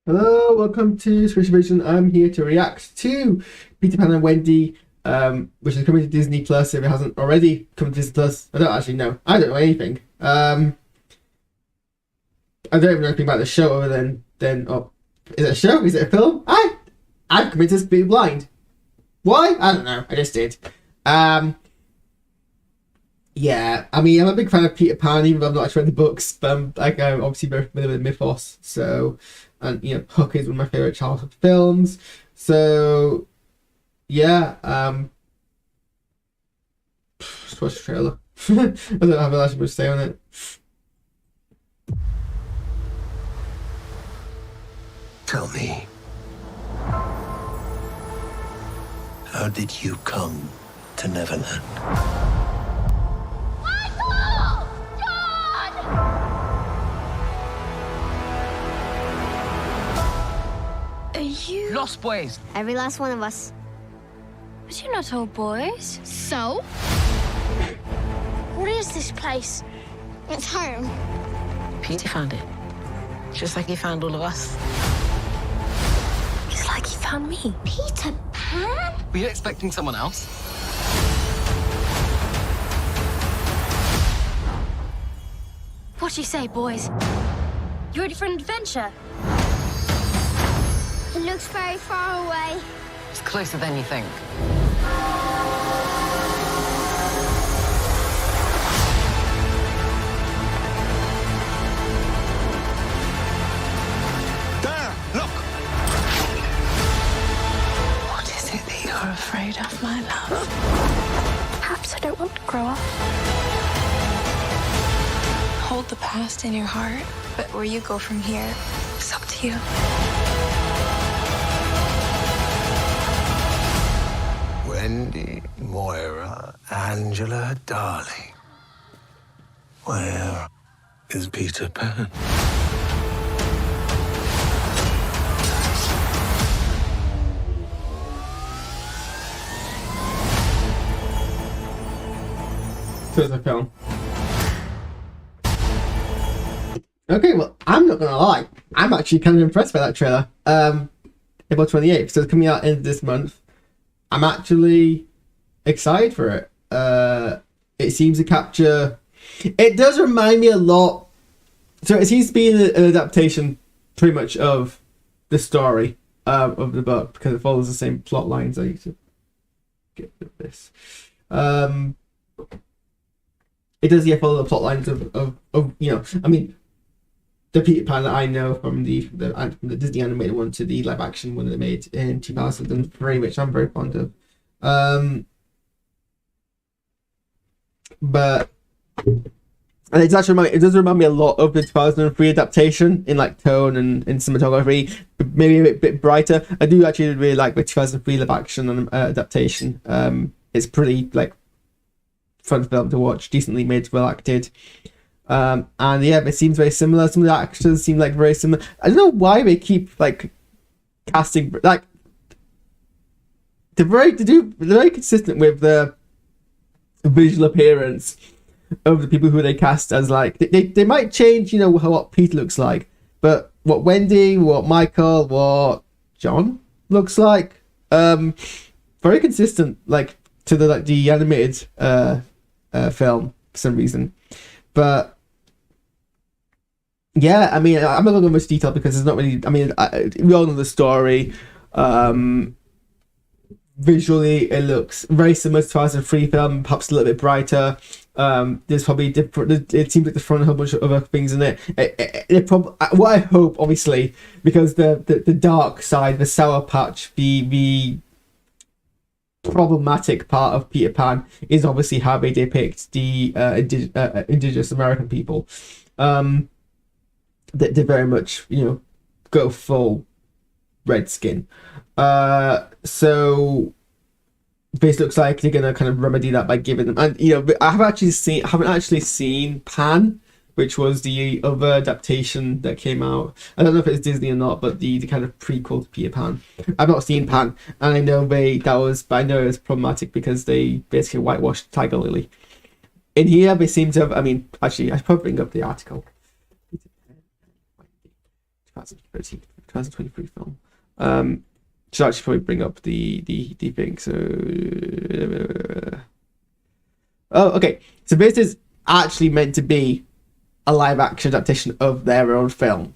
Hello, welcome to SquishiVision. I'm here to react to Peter Pan and Wendy, which is coming to Disney Plus. If it hasn't already come to Disney Plus, I don't actually know. I don't know anything. I don't even know anything about the show other than oh, is it a show? Is it a film? I've committed to being blind. Why? I don't know. I just did. Yeah, I mean, I'm a big fan of Peter Pan, even though I've not actually read the books. But I'm obviously very familiar with mythos. So, and Hook is one of my favorite childhood films. So, yeah, just watch the trailer. I don't have actually much to say on it. Tell me, how did you come to Neverland? Michael! John! Are you Lost Boys. Every last one of us. But you're not all boys. So? What is this place? It's home. Peter found it. Just like he found all of us. It's like he found me. Peter Pan? Were you expecting someone else? What do you say, boys? You ready for an adventure? It looks very far away. It's closer than you think. There! Look! What is it that you're afraid of, my love? Perhaps I don't want to grow up. Hold the past in your heart, but where you go from here, it's up to you. Wendy, Moira, Angela, darling. Where is Peter Pan? So it's a film. Okay, well, I'm not gonna lie. I'm actually kind of impressed by that trailer. April 28th, so it's coming out in this month. I'm actually excited for it. It seems to capture. It does remind me a lot. So it seems to be an adaptation, pretty much, of the story of the book because it follows the same plot lines. I need to get rid of this. It does, yeah, follow the plot lines of I mean, the Peter Pan that I know from the Disney animated one to the live action one that they made in 2003, which I'm very fond of. But and it does remind me a lot of the 2003 adaptation in like tone and in cinematography, maybe a bit brighter. I do actually really like the 2003 live action adaptation. It's pretty like fun film to watch, decently made, well acted. And yeah, it seems very similar. Some of the actors seem like very similar. I don't know why they keep like casting like they're very consistent with the visual appearance of the people who they cast as. Like they might change, what Pete looks like, but what Wendy, what Michael, what John looks like, very consistent, like to the animated film for some reason. But yeah, I mean, I'm not going to go much detail because there's not really. I mean, we all know the story. Visually, it looks very similar to 2003 film, perhaps a little bit brighter. There's probably different. It seems like there's thrown a whole bunch of other things in it. What I hope, obviously, because the dark side, the sour patch, the problematic part of Peter Pan is obviously how they depict the indigenous American people. That they very much go full red skin. So this looks like they're gonna kind of remedy that by giving them, and I haven't actually seen Pan, which was the other adaptation that came out. I don't know if it's Disney or not, but the kind of prequel to Peter Pan. I've not seen Pan, and I know but I know it's problematic because they basically whitewashed Tiger Lily. In here, they seem to have. I mean, actually, I should probably bring up the article. 2013. 2023 film. Should actually probably bring up the thing. So, oh, okay. So this is actually meant to be a live action adaptation of their own film.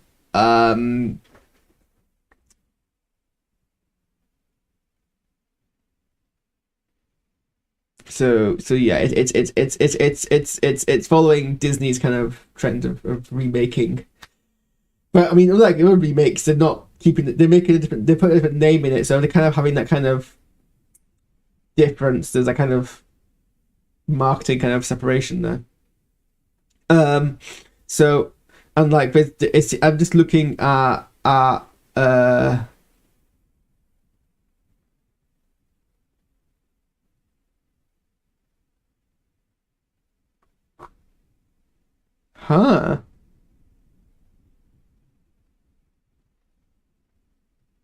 So yeah, it's following Disney's kind of trend of remaking. But I mean, like other remakes, they're not keeping it. They're making a different. They put a different name in it, so they're kind of having that kind of difference. There's a kind of marketing kind of separation there. So, and like it's, I'm just looking at huh.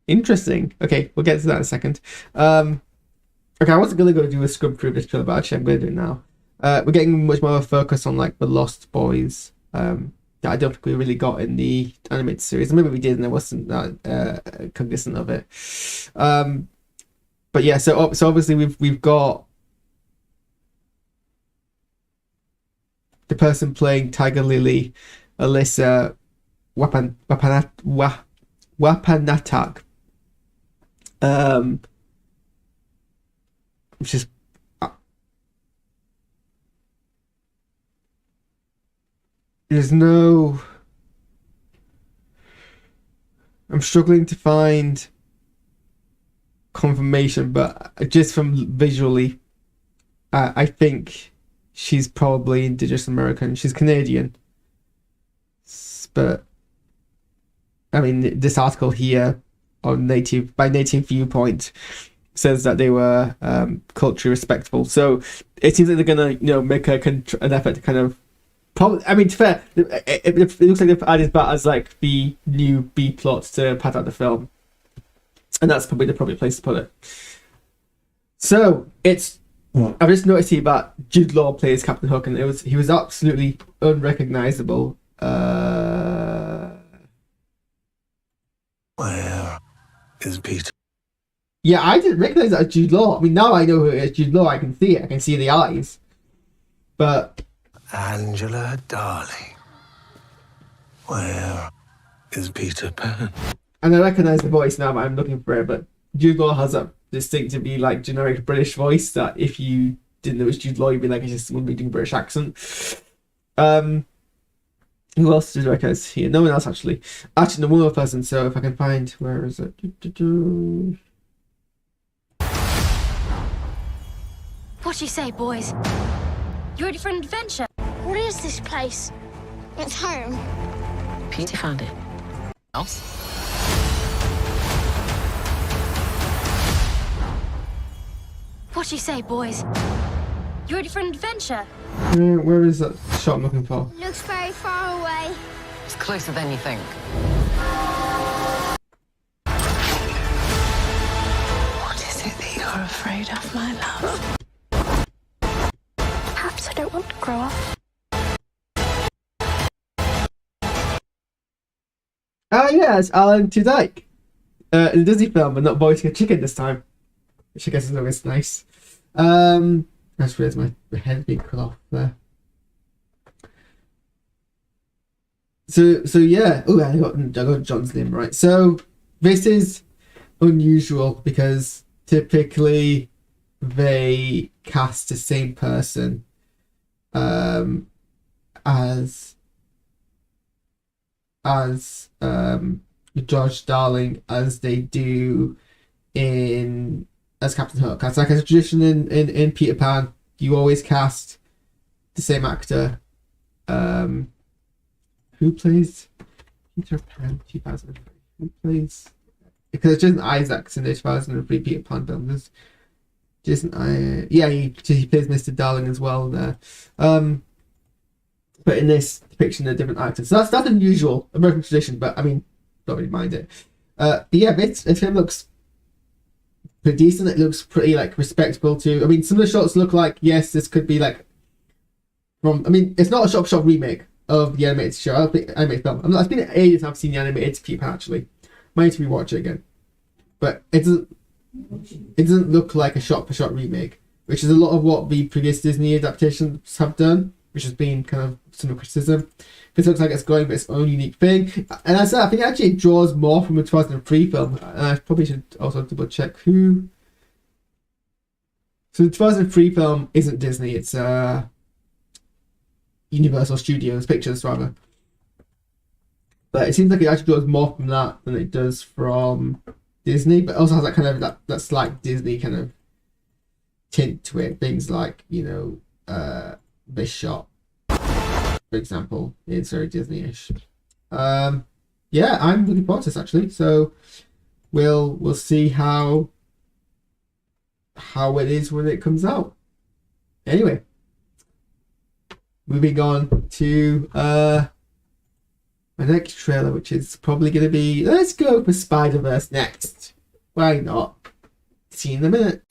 Interesting. Okay, we'll get to that in a second. Okay, I wasn't gonna go do a scrub through this trailer, but actually I'm gonna do it now. We're getting much more of a focus on like the Lost Boys. That I don't think we really got in the animated series. Maybe we did, and I wasn't that cognizant of it. But yeah, so obviously we've got the person playing Tiger Lily, Alyssa Wapanatak. Which is there's no. I'm struggling to find confirmation, but just from visually, I think she's probably Indigenous American. She's Canadian, but I mean, this article here on native viewpoint says that they were culturally respectful. So it seems like they're gonna, make an effort to kind of. Probably, I mean, to be fair, it looks like they've added that as like the new B plot to pad out the film, and that's probably the appropriate place to put it. So it's. I've just noticed here that Jude Law plays Captain Hook, and he was absolutely unrecognizable. Where is Peter? Yeah, I didn't recognize that as Jude Law. I mean, now I know who it is, Jude Law. I can see it. I can see the eyes, but. Angela, darling. Where is Peter Pan? And I recognize the voice now, but I'm looking for it. But Jude Law has that distinctively like generic British voice that if you didn't know it was Jude Law, you'd be like, it's just someone doing British accent. Who else did I recognize here? No one else actually. Actually, no, one other person. So if I can find, where is it? What do you say, boys? You ready for an adventure? What is this place? It's home. Peter found it. Else? What do you say, boys? You ready for an adventure? Where is that shot I'm looking for? Looks very far away. It's closer than you think. What is it that you're afraid of, my love? Perhaps I don't want to grow up. Yeah, it's Alan Tudyk in a Disney film, but not voicing a chicken this time, which I guess is always nice. I just realised my head being cut off there. So yeah. Oh, I got John's name right. So this is unusual because typically they cast the same person as George Darling as they do as Captain Hook. That's like a tradition in Peter Pan. You always cast the same actor. Who plays Peter Pan 2003? Who plays? Because it's Jason Isaacs in the 2003 Peter Pan film. There's Jason he plays Mr. Darling as well there. But in this depiction, they're different actors. So that's unusual, American tradition, but I mean, don't really mind it. But yeah, this film looks pretty decent. It looks pretty like respectable too. I mean, some of the shots look like, yes, this could be like from. I mean, it's not a shop remake of the animated show. Animated film. It's been ages since I've seen the animated Peter Pan actually. Might need to rewatch it again. But it doesn't look like a shot-for-shot remake, which is a lot of what the previous Disney adaptations have done, which has been kind of some criticism. This looks like it's going for its own unique thing. And as I said, I think actually it draws more from the 2003 film. And I probably should also double check who. So the 2003 film isn't Disney, it's Universal Studios Pictures rather. But it seems like it actually draws more from that than it does from Disney, but also has that kind of that slight Disney kind of tint to it. Things like, you know, this shot, for example, it's very Disney-ish. Yeah, I'm looking forward to this actually. So we'll see how it is when it comes out. Anyway, moving on to my next trailer, which is probably going to be, let's go for Spider-Verse next. Why not? See you in a minute.